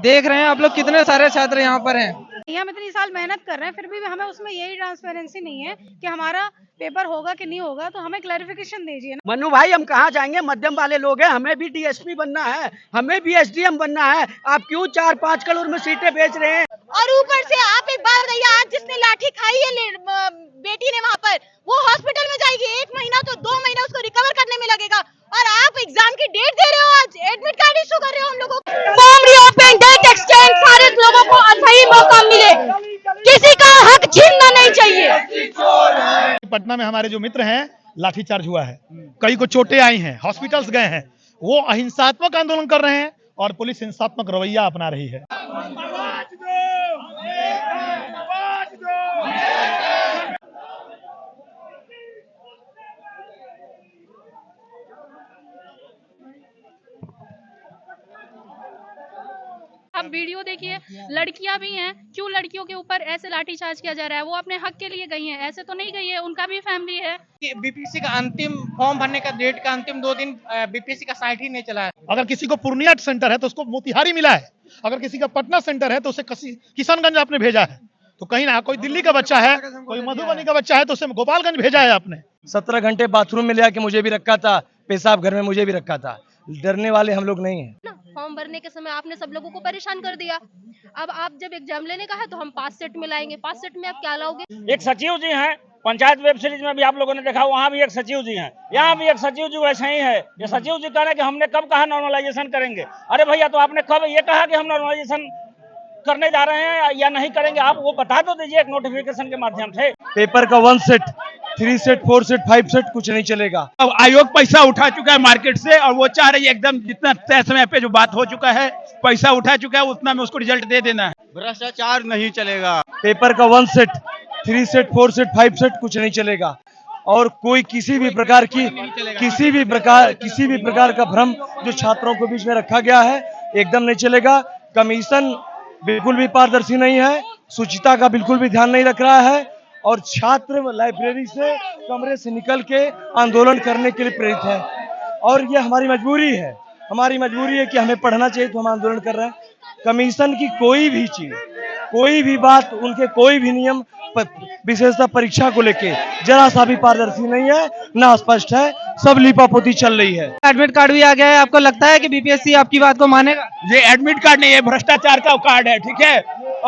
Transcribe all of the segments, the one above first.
देख रहे हैं आप लोग कितने सारे छात्र यहाँ पर हैं। हम इतनी साल मेहनत कर रहे हैं, फिर भी हमें उसमें यही ट्रांसपेरेंसी नहीं है कि हमारा पेपर होगा कि नहीं होगा, तो हमें क्लैरिफिकेशन दीजिए ना। मनु भाई, हम कहाँ जाएंगे? मध्यम वाले लोग हैं, हमें भी डीएसपी बनना है, हमें भी एसडीएम बनना है। आप क्यों 4-5 करोड़ में सीटें बेच रहे हैं? और ऊपर से आप एक बात बताइए, आज जिसने लाठी खाई है बेटी ने वहाँ पर, वो हॉस्पिटल में जाएगी 1 महीना तो 2 महीना उसको रिकवर करने में लगेगा, और आप एग्जाम की डेट दे रहे हो, आज एडमिट कार्ड इशू कर रहे हो हम लोगों को। फॉर्म रीओपन, डेट एक्सटेंड, सारे लोगों को सही मौका मिले, किसी का हक छीनना नहीं चाहिए। पटना में हमारे जो मित्र हैं, लाठीचार्ज हुआ है, कई को चोटें आई हैं, हॉस्पिटल्स गए हैं। वो अहिंसात्मक आंदोलन कर रहे हैं और पुलिस हिंसात्मक रवैया अपना रही है। आप वीडियो देखिए, लड़कियां भी हैं, क्यों लड़कियों के ऊपर ऐसे लाठीचार्ज किया जा रहा है? वो अपने हक के लिए गई हैं, ऐसे तो नहीं गई है, उनका भी फैमिली है। बीपीएससी का अंतिम फॉर्म भरने का डेट का अंतिम 2 दिन बीपीएससी का साइट ही नहीं चला है। अगर किसी को पूर्णिया सेंटर है तो उसको मोतिहारी मिला है, अगर किसी का पटना सेंटर है तो उसे किशनगंज आपने भेजा है। तो कहीं ना कोई दिल्ली का बच्चा है, कोई मधुबनी का बच्चा है तो उसे गोपालगंज भेजा है आपने। 17 घंटे बाथरूम में लिया कि मुझे भी रखा था, पेशाब घर में मुझे भी रखा था। डरने वाले हम लोग नहीं हैं। फॉर्म भरने के समय आपने सब लोगों को परेशान कर दिया। अब आप जब एग्जाम लेने का है तो हम 5 सेट में लाएंगे, 5 सेट में आप क्या लाओगे? एक सचिव जी हैं, पंचायत वेब सीरीज में भी आप लोगों ने देखा, वहाँ भी एक सचिव जी हैं, यहाँ भी एक सचिव जी वैसे ही है। ये सचिव जी कह रहे हैं कि हमने कब कहा नॉर्मलाइजेशन करेंगे। अरे भैया, तो आपने कब ये कहा कि हम नॉर्मलाइजेशन करने जा रहे हैं या नहीं करेंगे? आप वो बता तो दीजिए एक नोटिफिकेशन के माध्यम से। पेपर का 1 सेट, 3 सेट, 4 सेट, 5 सेट कुछ नहीं चलेगा। अब आयोग पैसा उठा चुका है मार्केट से, और वो चाह रही है एकदम जितना तय समय पे जो बात हो चुका है, पैसा उठा चुका है, उतना में उसको रिजल्ट दे देना है। भ्रष्टाचार नहीं चलेगा। पेपर का 1 सेट, 3 सेट, 4 सेट, 5 सेट कुछ नहीं चलेगा। और कोई किसी भी प्रकार का भ्रम जो छात्रों के बीच में रखा गया है, एकदम नहीं चलेगा। कमीशन बिल्कुल भी पारदर्शी नहीं है, शुचिता का बिल्कुल भी ध्यान नहीं रख रहा है, और छात्र लाइब्रेरी से, कमरे से निकल के आंदोलन करने के लिए प्रेरित है। और ये हमारी मजबूरी है, कि हमें पढ़ना चाहिए तो हम आंदोलन कर रहे हैं। कमीशन की कोई भी चीज, कोई भी बात, उनके कोई भी नियम, विशेषतः परीक्षा को लेके जरा सा भी पारदर्शी नहीं है, ना स्पष्ट है, सब लीपापोती चल रही है। एडमिट कार्ड भी आ गया है, आपको लगता है कि बीपीएससी आपकी बात को मानेगा? ये एडमिट कार्ड नहीं है, भ्रष्टाचार का कार्ड है, ठीक है।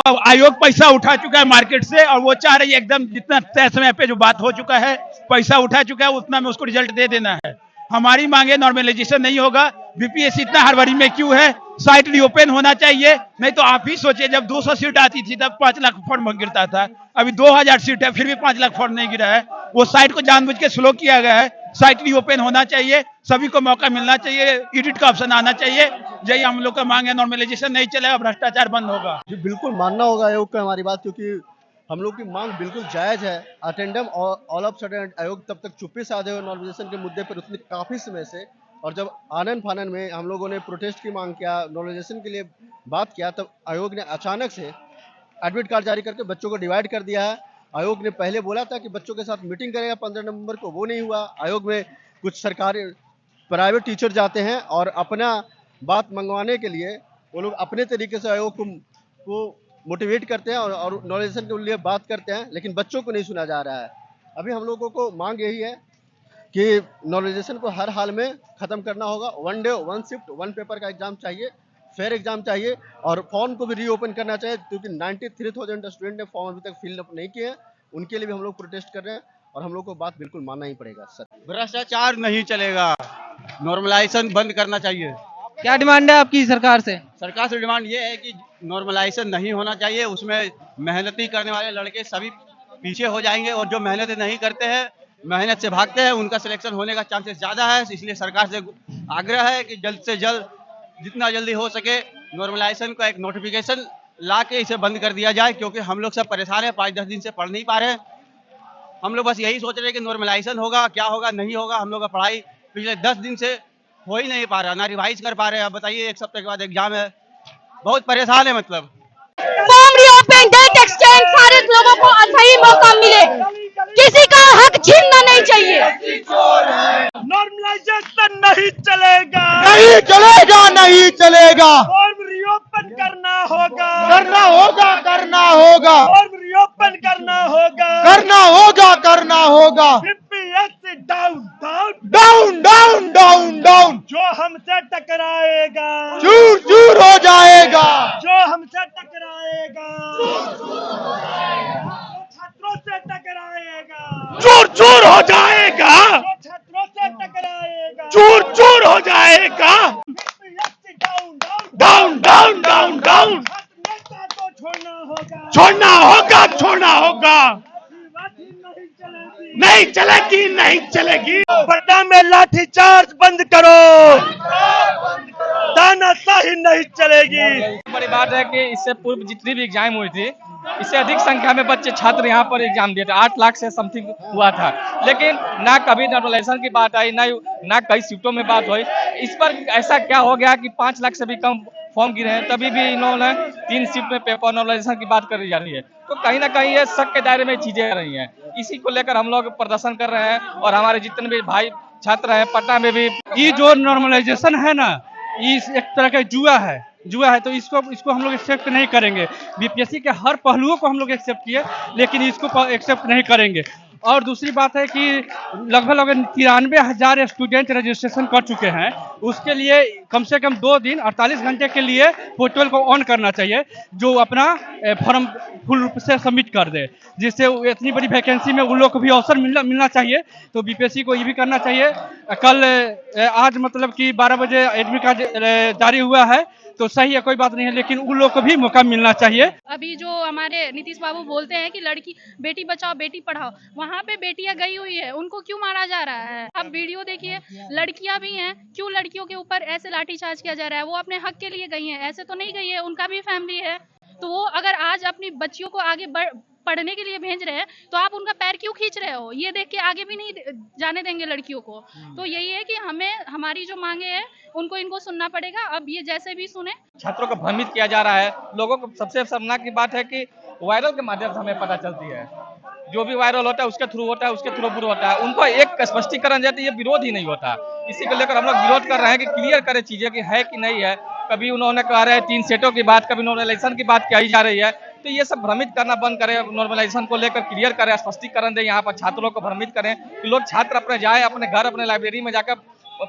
और आयोग पैसा उठा चुका है मार्केट से, और वो चाह रही है एकदम जितना तय समय पे जो बात हो चुका है, पैसा उठा चुका है, उतना में उसको रिजल्ट दे देना है। हमारी मांगे नॉर्मलाइजेशन नहीं होगा। बीपीएससी इतना हड़बड़ी में क्यों है? साइट रीओपन होना चाहिए। नहीं तो आप ही सोचिए, जब 200 सीट आती थी तब 5 लाख फॉर्म गिरता था, अभी 2000 सीट है फिर भी 5 लाख फॉर्म नहीं गिरा है। वो साइट को जानबूझ के स्लो किया गया है। साइट रीओपन होना चाहिए, सभी को मौका मिलना चाहिए, एडिट का ऑप्शन आना चाहिए। यही हम लोग का मांग है। नॉर्मलाइजेशन नहीं चलेगा, भ्रष्टाचार बंद होगा। जी बिल्कुल मानना होगा आयोग का हमारी बात, क्योंकि हम लोग की मांग बिल्कुल जायज है। अटेंडम ऑल ऑफ सडन आयोग तब तक चुप्पी साधे हुए नॉर्मलाइजेशन के मुद्दे पर उतनी काफी समय से, और जब आनन फानन में हम लोगों ने प्रोटेस्ट की मांग किया, नॉर्मलाइजेशन के लिए बात किया, तब आयोग ने अचानक से एडमिट कार्ड जारी करके बच्चों को डिवाइड कर दिया है। आयोग ने पहले बोला था कि बच्चों के साथ मीटिंग करेगा 15 नवंबर को, वो नहीं हुआ। आयोग में कुछ सरकारी प्राइवेट टीचर जाते हैं और अपना बात मंगवाने के लिए वो लोग अपने तरीके से आयोग को मोटिवेट करते हैं और नॉर्मलाइजेशन के लिए बात करते हैं, लेकिन बच्चों को नहीं सुना जा रहा है। अभी हम लोगों को मांग यही है कि नॉर्मलाइजेशन को हर हाल में खत्म करना होगा। 1 डे 1 शिफ्ट 1 पेपर का एग्जाम चाहिए, फेयर एग्जाम चाहिए, और फॉर्म को भी रीओपन करना चाहिए, क्योंकि 93,000 स्टूडेंट ने फॉर्म अभी तक फिल अप नहीं किए हैं। उनके लिए भी हम लोग प्रोटेस्ट कर रहे हैं, और हम लोग को बात बिल्कुल मानना ही पड़ेगा। सर, भ्रष्टाचार नहीं चलेगा, नॉर्मलाइजेशन बंद करना चाहिए। क्या डिमांड है आपकी सरकार से? सरकार से डिमांड ये है कि नॉर्मलाइजेशन नहीं होना चाहिए, उसमें मेहनती करने वाले लड़के सभी पीछे हो जाएंगे, और जो मेहनत नहीं करते हैं, मेहनत से भागते हैं, उनका सिलेक्शन होने का चांसेस ज़्यादा है। इसलिए सरकार से आग्रह है कि जल्द से जल्द, जितना जल्दी हो सके, नॉर्मलाइजेशन का एक नोटिफिकेशन ला के इसे बंद कर दिया जाए, क्योंकि हम लोग सब परेशान हैं, 5-10 दिन से पढ़ नहीं पा रहे हैं। हम लोग बस यही सोच रहे हैं कि नॉर्मलाइजेशन होगा, क्या होगा, नहीं होगा। हम लोग का पढ़ाई पिछले 10 दिन से हो ही नहीं पा रहा, ना रिवाइज कर पा रहे हैं। अब बताइए, 1 हफ्ते के बाद एग्जाम है, बहुत परेशान है। मतलब फॉर्म रीओपन, डेट एक्सटेंड, सारे लोगों को सही मौका मिले, किसी का हक छीनना नहीं चाहिए। नॉर्मलाइजेशन नहीं चलेगा, नहीं चलेगा, नहीं चलेगा। फॉर्म रीओपन करना होगा, करना होगा, करना होगा, फॉर्म रिओपन करना होगा, करना होगा, करना होगा। BPSC down down down down down down, जो हमसे टकराएगा, चूर चूर हो जाएगा, जो हमसे टकराएगा, छात्रों से टकराएगा, चूर चूर हो जाएगा, जो छात्रों से टकराएगा, चूर चूर हो जाएगा। BPSC down down down down down down, छात्र नेता को छोड़ना होगा, छोड़ना होगा, छोड़ना होगा। लाठी नहीं चलेगी, नहीं चलेगी, नहीं चलेगी। पटना में लाठीचार्ज बंद करो, तानाशाही नहीं चलेगी। बड़ी बात है कि इससे पूर्व जितनी भी एग्जाम हुई थी, इससे अधिक संख्या में बच्चे छात्र यहाँ पर एग्जाम दिए थे। 8 लाख से समथिंग हुआ था, लेकिन ना कभी नॉर्मलाइजेशन की बात आई, ना कई सीटों में बात हुई। इस पर ऐसा क्या हो गया कि 5 लाख से भी कम फॉर्म गिरे हैं, तभी भी इन्होंने 3 सीट में पेपर नॉर्मलाइजेशन की बात करी जा रही है। तो कहीं ना कहीं ये शक के दायरे में चीजें आ रही हैं। इसी को लेकर हम लोग प्रदर्शन कर रहे हैं और हमारे जितने भी भाई छात्र हैं पटना में भी। ये जो नॉर्मलाइजेशन है ना, ये एक तरह का जुआ है, तो इसको हम लोग एक्सेप्ट नहीं करेंगे। बीपीएससी के हर पहलुओं को हम लोग एक्सेप्ट किए, लेकिन इसको एक्सेप्ट नहीं करेंगे। और दूसरी बात है कि लगभग 93,000 स्टूडेंट रजिस्ट्रेशन कर चुके हैं। उसके लिए कम से कम 2 दिन 48 घंटे के लिए पोर्टल को ऑन करना चाहिए, जो अपना फॉर्म फुल रूप से सबमिट कर दे, जिससे इतनी बड़ी वैकेंसी में उन लोग को भी अवसर मिलना चाहिए। तो बीपीएससी को ये भी करना चाहिए। कल आज मतलब कि 12 बजे एडमिट कार्ड जारी हुआ है, तो सही है, कोई बात नहीं है, लेकिन उन लोग को भी मौका मिलना चाहिए। अभी जो हमारे नीतीश बाबू बोलते हैं कि लड़की बेटी बचाओ बेटी पढ़ाओ, वहाँ पे बेटियां गई हुई है, उनको क्यों मारा जा रहा है? अब वीडियो देखिए, लड़कियां भी हैं, क्यों लड़कियों के ऊपर ऐसे लाठीचार्ज किया जा रहा है? वो अपने हक के लिए गई हैं, ऐसे तो नहीं गई है, उनका भी फैमिली है। तो वो अगर आज अपनी बच्चियों को आगे पढ़ने के लिए भेज रहे हैं, तो आप उनका पैर क्यों खींच रहे हो? ये देख के आगे भी नहीं जाने देंगे लड़कियों को। तो यही है कि हमारी जो मांगे हैं उनको इनको सुनना पड़ेगा। अब ये जैसे भी सुने। छात्रों को भ्रमित किया जा रहा है। लोगों को सबसे शर्मनाक की बात है कि वायरल के माध्यम से हमें पता चलती है। जो भी वायरल होता है उसके थ्रू होता है, उसके थ्रू होता है। उनको एक स्पष्टीकरण देते, ये विरोध ही नहीं होता। इसी को लेकर हम लोग विरोध कर रहे हैं कि क्लियर करें चीजें कि है कि नहीं है। कभी उन्होंने कहा रहे 3 सेटों की बात, कभी नॉर्मलाइजेशन की बात कही जा रही है। तो ये सब भ्रमित करना बंद करें, नॉर्मलाइजेशन को लेकर क्लियर करें, स्पष्टीकरण दें। यहाँ पर छात्रों को भ्रमित करें कि लोग छात्र अपने जाए, अपने घर, अपने लाइब्रेरी में जाकर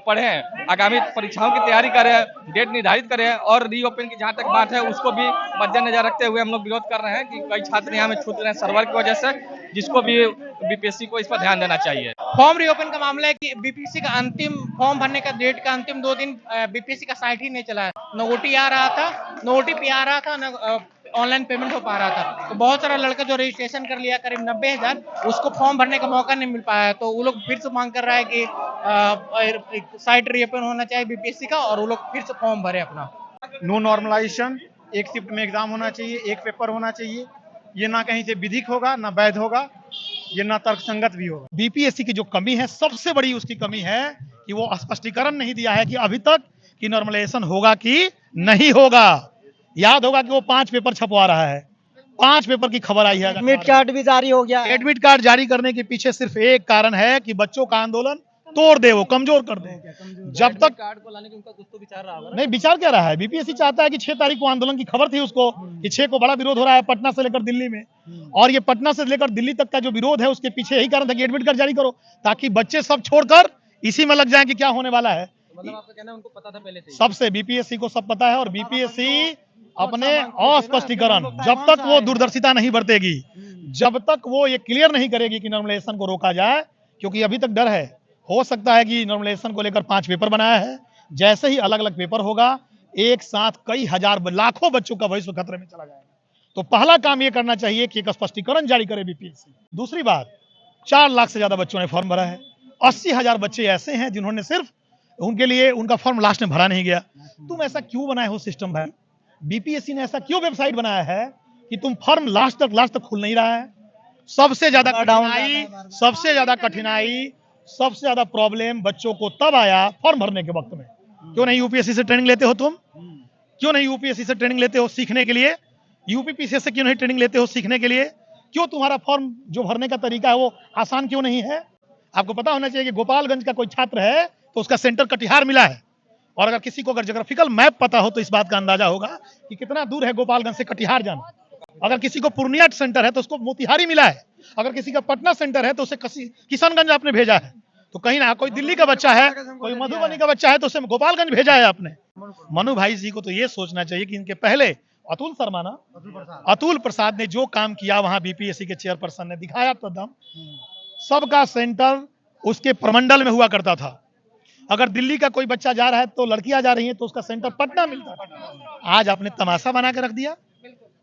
पढ़ें, आगामी परीक्षाओं की तैयारी करें, डेट निर्धारित करें। और रीओपन की जहाँ तक बात है उसको भी मद्देनजर रखते हुए हम लोग विरोध कर रहे हैं कि कई छात्र यहाँ में छूट रहे हैं सर्वर की वजह से, जिसको भी बीपीएससी को इस पर ध्यान देना चाहिए। फॉर्म रीओपन का मामला है कि बीपीएससी का अंतिम फॉर्म भरने का डेट का अंतिम 2 दिन बीपीएससी का साइट ही नहीं चला है। न ओटी आ रहा था, न ओटीपी आ रहा था, न ऑनलाइन पेमेंट हो पा रहा था। तो बहुत सारा लड़का जो रजिस्ट्रेशन कर लिया करीब 90,000, उसको फॉर्म भरने का मौका नहीं मिल पाया है। तो वो लोग फिर से मांग कर रहा है कि साइट रीओपन होना चाहिए बीपीएससी का और वो लोग फिर से फॉर्म भरे अपना। नो नॉर्मलाइजेशन, एक शिफ्ट में एग्जाम होना चाहिए, एक पेपर होना चाहिए। ये ना कहीं से विधिक होगा, ना वैध होगा, ये ना तर्कसंगत भी होगा। बीपीएससी की जो कमी है, सबसे बड़ी उसकी कमी है कि वो स्पष्टीकरण नहीं दिया है कि अभी तक कि नॉर्मलाइजेशन होगा कि नहीं होगा। याद होगा कि वो 5 पेपर छपवा रहा है, 5 पेपर की खबर आई है। एडमिट कार्ड भी जारी हो गया। एडमिट कार्ड जारी करने के पीछे सिर्फ एक कारण है कि बच्चों का आंदोलन तोड़ दे, वो कमजोर कर दे। जब तक कार्ड को लाने की उनका कुछ तो विचार रहा होगा। नहीं, विचार क्या रहा है? बीपीएससी चाहता है कि 6 तारीख को आंदोलन की खबर थी उसको कि 6 को बड़ा विरोध हो रहा है पटना से लेकर दिल्ली में, और ये पटना से लेकर दिल्ली तक का जो विरोध है उसके पीछे यही कारण था कि एडमिट कार्ड जारी करो, ताकि बच्चे सब छोड़कर इसी में लग जाए कि क्या होने वाला है। मतलब आपका कहना है उनको पता था पहले से? सबसे बीपीएससी को सब पता है, और बीपीएससी अपने अस्पष्टीकरण, जब तक वो दूरदर्शिता नहीं बरतेगी, जब तक वो ये क्लियर नहीं करेगी कि नॉर्मलाइजेशन को रोका जाए, क्योंकि अभी तक डर है, हो सकता है कि नॉर्मलाइजेशन को लेकर 5 पेपर बनाया है, जैसे ही अलग अलग पेपर होगा, एक साथ कई हजार लाखों बच्चों का भविष्य खतरे में चला जाएगा। तो पहला काम ये करना चाहिए कि एक स्पष्टीकरण जारी करे बीपीएससी। दूसरी बात, 4 लाख से ज्यादा बच्चों ने फॉर्म भरा है, 80,000 बच्चे ऐसे हैं जिन्होंने सिर्फ उनके लिए उनका फॉर्म लास्ट में भरा नहीं गया। तुम ऐसा क्यों बनाए हो सिस्टम भाई? बीपीएससी ने ऐसा क्यों वेबसाइट बनाया है कि तुम फॉर्म लास्ट तक खुल नहीं रहा है? सबसे ज्यादा कठिनाई, सबसे ज्यादा प्रॉब्लम बच्चों को तब आया फॉर्म भरने के वक्त में। क्यों नहीं यूपीएससी से ट्रेनिंग लेते हो तुम? क्यों नहीं यूपीएससी से ट्रेनिंग लेते हो सीखने के लिए? यूपीपीसीएस से क्यों नहीं ट्रेनिंग लेते हो सीखने के लिए? क्यों तुम्हारा फॉर्म जो भरने का तरीका है वो आसान क्यों नहीं है? आपको पता होना चाहिए कि गोपालगंज का कोई छात्र है तो उसका सेंटर कटिहार मिला है, और अगर किसी को अगर ज्योग्राफिकल मैप पता हो तो इस बात का अंदाजा होगा कि कितना दूर है गोपालगंज से कटिहार जाना। अगर किसी को पूर्णिया सेंटर है तो उसको मोतिहारी मिला है, अगर किसी का पटना सेंटर है तो उसे किशनगंज आपने भेजा है। तो कहीं ना कोई दिल्ली का बच्चा है, कोई मधुबनी का बच्चा है तो उसे गोपालगंज भेजा है आपने। मनु भाई जी को तो ये सोचना चाहिए कि इनके पहले अतुल शर्मा ना, अतुल प्रसाद ने जो काम किया वहां बीपीएससी के चेयरपर्सन ने दिखाया तो दम। सबका सेंटर उसके प्रमंडल में हुआ करता था। अगर दिल्ली का कोई बच्चा जा रहा है तो लड़कियां जा रही हैं तो उसका सेंटर पटना मिलता था। आज आपने तमाशा बना के रख दिया।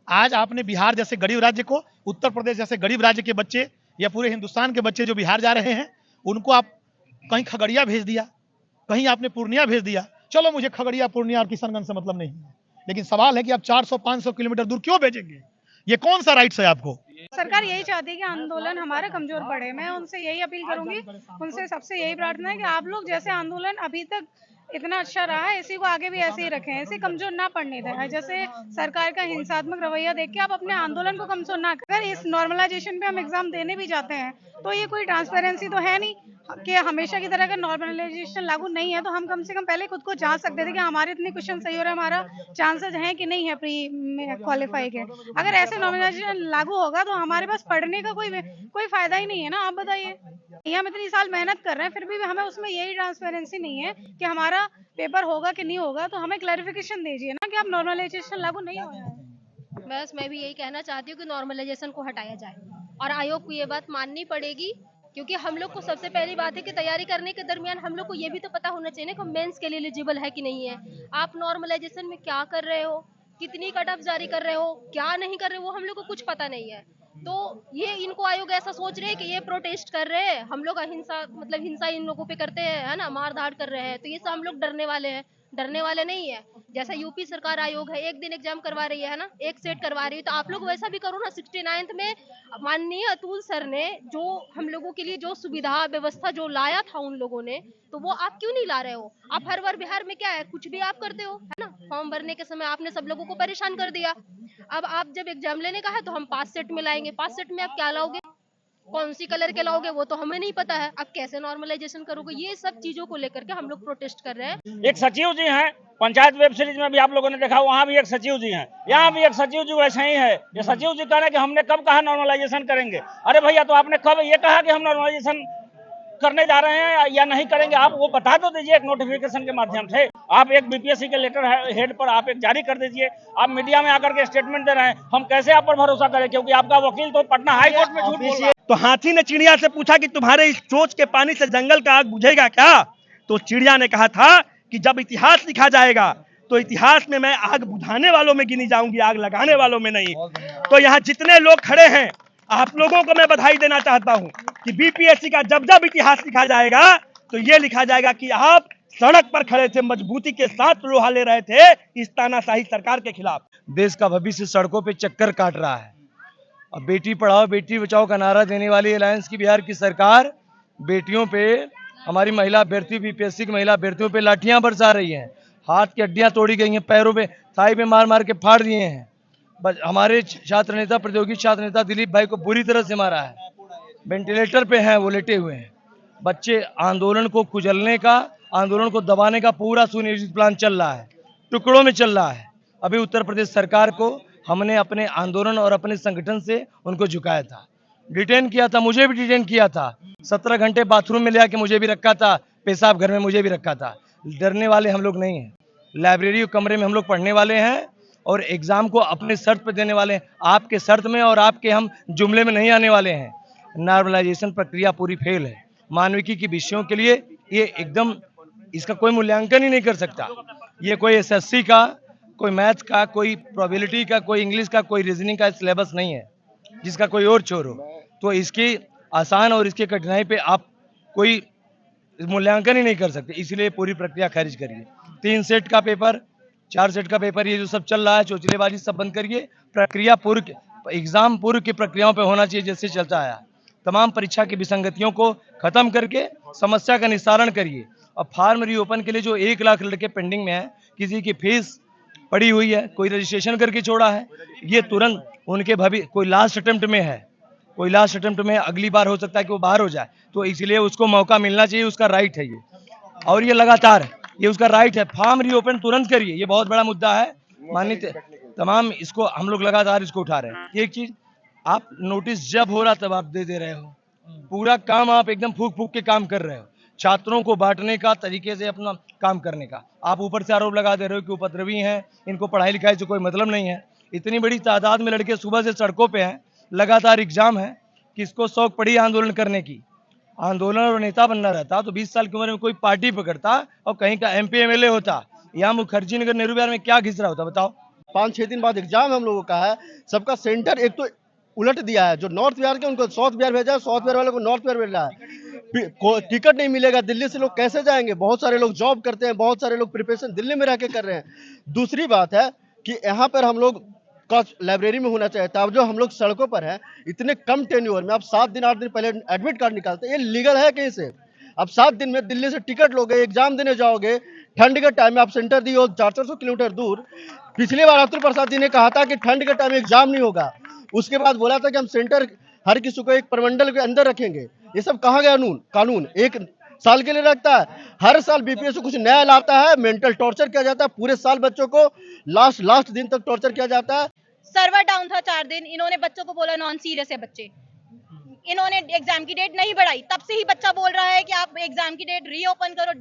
आज आपने बिहार जैसे गरीब राज्य को, उत्तर प्रदेश जैसे गरीब राज्य के बच्चे या पूरे हिंदुस्तान के बच्चे जो बिहार जा रहे हैं उनको आप कहीं खगड़िया भेज दिया, कहीं आपने पूर्णिया भेज दिया। चलो मुझे खगड़िया, पूर्णिया और किशनगंज से मतलब नहीं है, लेकिन सवाल है कि आप 400-500 किलोमीटर दूर क्यों भेजेंगे? ये कौन सा राइट्स है आपको? सरकार यही चाहती है कि आंदोलन हमारा कमजोर पड़े। मैं उनसे यही अपील करूंगी, उनसे सबसे यही प्रार्थना है कि आप लोग जैसे आंदोलन अभी तक इतना अच्छा रहा है इसी को आगे भी ऐसे ही रखें, ऐसे कमजोर ना पड़ने दें। जैसे सरकार का हिंसात्मक रवैया देख के आप अपने आंदोलन को कमजोर ना करें। इस नॉर्मलाइजेशन पे हम एग्जाम देने भी जाते हैं तो ये कोई ट्रांसपेरेंसी तो है नहीं कि हमेशा की तरह का नॉर्मलाइजेशन लागू नहीं है तो हम कम से कम पहले खुद को जांच सकते थे कि हमारे इतने क्वेश्चन सही हो रहे हैं, हमारा चांसेस हैं कि नहीं है प्री क्वालिफाई के। अगर ऐसे नॉर्मलाइजेशन लागू होगा तो हमारे पास पढ़ने का कोई फायदा ही नहीं है ना। आप बताइए, हम इतनी साल मेहनत कर रहे हैं फिर भी हमें उसमें यही ट्रांसपेरेंसी नहीं है कि हमारा पेपर होगा कि नहीं होगा, तो हमें क्लैरिफिकेशन दीजिए ना कि आप नॉर्मलाइजेशन लागू नहीं हो रहा है। बस मैं भी यही कहना चाहती हूँ कि नॉर्मलाइजेशन को हटाया जाए और आयोग को ये बात माननी पड़ेगी, क्योंकि हम लोग को सबसे पहली बात है कि तैयारी करने के दरमियान हम लोग को ये भी तो पता होना चाहिए ना कि मेंस के लिए एलिजिबल है कि नहीं है। आप नॉर्मलाइजेशन में क्या कर रहे हो, कितनी कट ऑफ जारी कर रहे हो, क्या नहीं कर रहे हो, वो हम लोग को कुछ पता नहीं है। तो ये इनको आयोग ऐसा सोच रहे हैं कि ये प्रोटेस्ट कर रहे हैं, हम लोग अहिंसा मतलब हिंसा इन लोगों पे करते हैं, है ना, मार धाड़ कर रहे हैं, तो ये सब हम लोग डरने वाले हैं। डरने वाले नहीं है। जैसा यूपी सरकार आयोग है, एक दिन एग्जाम करवा रही है ना, एक सेट करवा रही है, तो आप लोग वैसा भी करो ना। 69th में माननीय अतुल सर ने जो हम लोगों के लिए जो सुविधा व्यवस्था जो लाया था उन लोगों ने, तो वो आप क्यों नहीं ला रहे हो? आप हर बार बिहार में क्या है, कुछ भी आप करते हो, है ना। फॉर्म भरने के समय आपने सब लोगों को परेशान कर दिया। अब आप जब एग्जाम लेने का है तो हम 5 सेट में लाएंगे। 5 सेट में आप क्या लाओगे, कौन सी कलर के लाओगे, वो तो हमें नहीं पता है। अब कैसे नॉर्मलाइजेशन करोगे? ये सब चीजों को लेकर के हम लोग प्रोटेस्ट कर रहे हैं। एक सचिव जी हैं, पंचायत वेब सीरीज में भी आप लोगों ने देखा, वहाँ भी एक सचिव जी हैं, यहाँ भी एक सचिव जी वैसे ही है। ये सचिव जी कह रहे हैं कि हमने कब कहा नॉर्मलाइजेशन करेंगे। अरे भैया, तो आपने कब ये कहा कि हम नॉर्मलाइजेशन करने जा रहे हैं या नहीं करेंगे? आप वो बता तो दीजिए एक नोटिफिकेशन के माध्यम से। आप एक बीपीएससी के लेटर हेड पर आप एक जारी कर दीजिए। आप मीडिया में आकर के स्टेटमेंट दे रहे हैं, हम कैसे आप पर भरोसा करें? क्योंकि आपका वकील तो पटना हाई कोर्ट में झूठ बोल रहा है। तो हाथी ने चिड़िया से पूछा कि तुम्हारे इस चोंच के पानी से जंगल का आग बुझेगा क्या? तो चिड़िया ने कहा था कि जब इतिहास लिखा जाएगा तो इतिहास में मैं आग बुझाने वालों में गिनी जाऊंगी, आग लगाने वालों में नहीं। तो यहाँ जितने लोग खड़े हैं, आप लोगों को मैं बधाई देना चाहता हूं कि बीपीएससी का जब जब इतिहास लिखा जाएगा तो ये लिखा जाएगा कि आप सड़क पर खड़े थे, मजबूती के साथ लोहा ले रहे थे इस तानाशाही सरकार के खिलाफ। देश का भविष्य सड़कों पे चक्कर काट रहा है। अब बेटी पढ़ाओ बेटी बचाओ का नारा देने वाली अलायंस की बिहार की सरकार बेटियों पे, हमारी महिला अभ्यर्थी बीपीएससी की महिला अभ्यर्थियों पे लाठियां बरसा रही हैं, हाथ की हड्डियां तोड़ी गई हैं, पैरों पे थाई पे मार मार के फाड़ दिए हैं। हमारे छात्र नेता, प्रतियोगी छात्र नेता दिलीप भाई को बुरी तरह से मारा है, वेंटिलेटर पे हैं, वो लेटे हुए हैं। बच्चे, आंदोलन को कुचलने का, आंदोलन को दबाने का पूरा सुनियोजित प्लान चल रहा है, टुकड़ों में चल रहा है। अभी उत्तर प्रदेश सरकार को हमने अपने आंदोलन और अपने संगठन से उनको झुकाया था, डिटेन किया था, मुझे भी डिटेन किया था, 17 घंटे बाथरूम में ले आके मुझे भी रखा था, पेशाब घर में मुझे भी रखा था। डरने वाले हम लोग नहीं हैं। लाइब्रेरी कमरे में हम लोग पढ़ने वाले हैं और एग्जाम को अपने शर्त पे देने वाले हैं, आपके शर्त में और आपके हम जुमले में नहीं आने वाले हैं। नॉर्मलाइजेशन प्रक्रिया पूरी फेल है। मानविकी की विषयों के लिए ये एकदम, इसका कोई मूल्यांकन ही नहीं कर सकता। ये कोई एसएससी का, कोई मैथ्स का, कोई प्रोबेबिलिटी का, कोई इंग्लिश का, कोई रीजनिंग का सिलेबस नहीं है जिसका कोई और छोर हो। तो इसकी आसान और इसकी कठिनाई पे आप कोई मूल्यांकन ही नहीं कर सकते, इसलिए पूरी प्रक्रिया खारिज करिए। 3 सेट का पेपर, 4 सेट का पेपर, ये जो सब चल रहा है चोचलेबाजी सब बंद करिए। प्रक्रिया पूर्व, एग्जाम पूर्व की प्रक्रियाओं पे होना चाहिए जैसे चलता आया। तमाम परीक्षा की विसंगतियों को खत्म करके समस्या का निस्तारण करिए। और फार्म रीओपन के लिए जो 1 लाख लड़के पेंडिंग में है, किसी की फीस पड़ी हुई है, कोई रजिस्ट्रेशन करके छोड़ा है, ये तुरंत उनके कोई लास्ट अटेम्प्ट में है, कोई लास्ट अटेम्प्ट में, अगली बार हो सकता है कि वो बाहर हो जाए, तो इसलिए उसको मौका मिलना चाहिए, उसका राइट है ये। और ये लगातार ये उसका राइट है। फार्म रीओपन तुरंत करिए, ये बहुत बड़ा मुद्दा है। माननीय तमाम इसको हम लोग लगातार इसको उठा रहे हैं। एक चीज, आप नोटिस जब हो रहा तब आप दे रहे हो, पूरा काम आप एकदम फूक फूक के काम कर रहे हो, छात्रों को बांटने का, तरीके से अपना काम करने का। आप ऊपर से आरोप लगा दे रहे हो कि उपद्रवी हैं, इनको पढ़ाई लिखाई से कोई मतलब नहीं है। इतनी बड़ी तादाद में लड़के सुबह से सड़कों पे हैं, लगातार एग्जाम है, किसको शौक पड़ी आंदोलन करने की, आंदोलन और नेता बनना रहता तो 20 साल की उम्र में कोई पार्टी पकड़ता और कहीं का MP MLA होता। यहाँ मुखर्जी नगर नेहरू बिहार में क्या घिस रहा होता बताओ। 5-6 दिन बाद एग्जाम हम लोगों का है, सबका सेंटर एक तो उलट दिया है, जो नॉर्थ बिहार के उनको साउथ बिहार भेजा है, साउथ बिहार वाले को नॉर्थ बिहार भेजा है। टिकट नहीं मिलेगा, दिल्ली से लोग कैसे जाएंगे? बहुत सारे लोग जॉब करते हैं, बहुत सारे लोग प्रिपरेशन दिल्ली में रह के कर रहे हैं। दूसरी बात है कि यहाँ पर हम लोग का लाइब्रेरी में होना चाहिए था। अब जो हम लोग सड़कों पर हैं, इतने कम टेन्योर में आप 7 दिन 8 दिन पहले एडमिट कार्ड निकालते हैं, ये लीगल है कहीं से? अब 7 दिन में दिल्ली से टिकट लोगे, एग्जाम देने जाओगे, ठंड के टाइम में आप सेंटर दिए हो 400 किलोमीटर दूर। पिछली बार अतुल प्रसाद जी ने कहा था कि ठंड के टाइम में एग्जाम नहीं होगा, उसके बाद बोला था कि हम सेंटर हर किसी को एक प्रमंडल के अंदर रखेंगे। ये सब कहाँ गया कानून? 1 साल के लिए रखता है, हर साल BPSC कुछ नया लाता है, मेंटल टॉर्चर किया जाता है, पूरे साल बच्चों को लास्ट दिन तक टॉर्चर किया जाता है। सर्वर डाउन था 4 दिन, इन्होंने बच्चों को बोला नॉन सीरियस है बच्चे, इन्होंने एग्जाम की डेट नहीं बढ़ाई, तब से ही बच्चा बोल रहा है कि आप एग्जाम की डेट रीओपन करो,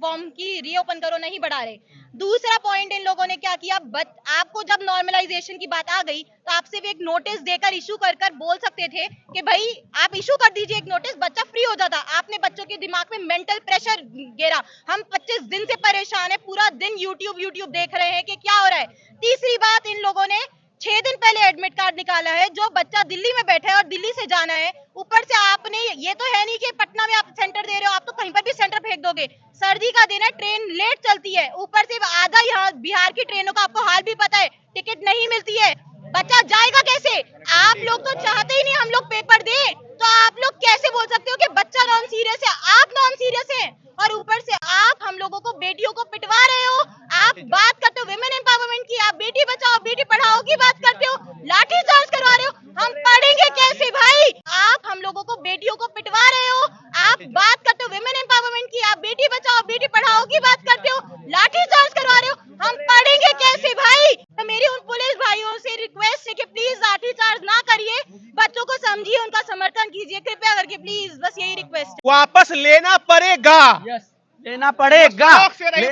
फॉर्म की रीओपन करो, नहीं बढ़ा रहे। दूसरा पॉइंट इन लोगों ने क्या किया, आपको जब नॉर्मलाइजेशन की बात आ गई तो आप सिर्फ एक नोटिस देकर इशू कर बोल सकते थे कि भाई आप इशू कर दीजिए एक नोटिस, बच्चा फ्री हो जाता। आपने बच्चों के दिमाग में मेंटल प्रेशर घेरा। हम 25 दिन से परेशान है, पूरा दिन यूट्यूब देख रहे हैं कि क्या हो रहा है। तीसरी बात, इन लोगों ने 6 दिन पहले एडमिट कार्ड निकाला है, जो बच्चा दिल्ली में बैठा है और दिल्ली से जाना है। ऊपर से आपने ये तो है नहीं कि पटना में आप सेंटर दे रहे हो, आप तो कहीं पर भी सेंटर फेंक दोगे। सर्दी का दिन है, ट्रेन लेट चलती है, ऊपर से आधा यहाँ बिहार की ट्रेनों का आपको हाल भी पता है, टिकट नहीं मिलती है, बच्चा जाएगा कैसे? आप लोग तो चाहते ही नहीं हम लोग पेपर दे, तो आप लोग कैसे बोल सकते हो कि बच्चा नॉन सीरियस है? आप नॉन सीरियस है और ऊपर से आप हम लोगों को, बेटियों को पिटवा रहे हो। आप बात करते हो विमेन एम्पावरमेंट की, आप बेटी बचाओ बेटी पढ़ाओ की बात करते हो, लाठी चार्ज करवा रहे हो। हम पढ़ेंगे कैसे भाई? आप हम लोगों को, बेटियों को पिटवा रहे हो। आप बात करते हो विमेन एम्पावरमेंट की, आप बेटी बचाओ बेटी पढ़ाओ की बात करते हो, लाठी चार्ज करवा रहे हो। हम पढ़ेंगे कैसे भाई? तो मेरी उन पुलिस भाइयों से रिक्वेस्ट है कि प्लीज लाठी चार्ज ना करिए, बच्चों को समझिए, उनका समर्थन कीजिए कृपया करके, प्लीज, बस यही रिक्वेस्ट। वापस लेना पड़ेगा, लेना पड़ेगा,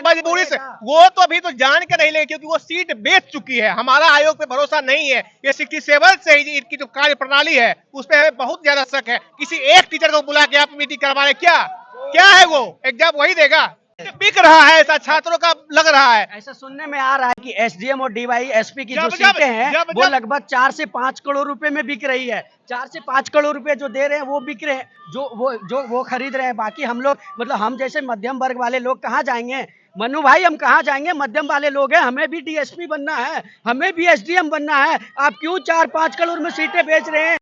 मजबूरी से। वो तो अभी तो जान के नहीं ले, क्योंकि वो सीट बेच चुकी है। हमारा आयोग पे भरोसा नहीं है, ये 67 से ही इनकी जो कार्य प्रणाली है उस पर हमें बहुत ज्यादा शक है। किसी एक टीचर को बुला के आप मीटिंग करवा रहे, क्या है वो? एग्जाम वही देगा? बिक रहा है ऐसा छात्रों का लग रहा है। ऐसा सुनने में आ रहा है कि SDM और DYSP की जो सीटें हैं वो लगभग 4 से 5 करोड़ रुपए में बिक रही है। 4 से 5 करोड़ रुपए जो दे रहे हैं वो बिक रहे हैं, जो वो खरीद रहे हैं। बाकी हम लोग, मतलब हम जैसे मध्यम वर्ग वाले लोग कहाँ जाएंगे? मनु भाई, हम कहाँ जाएंगे? मध्यम वाले लोग हैं, हमें भी DSP बनना है, हमें भी SDM बनना है। आप क्यों 4-5 करोड़ में सीटें बेच रहे हैं?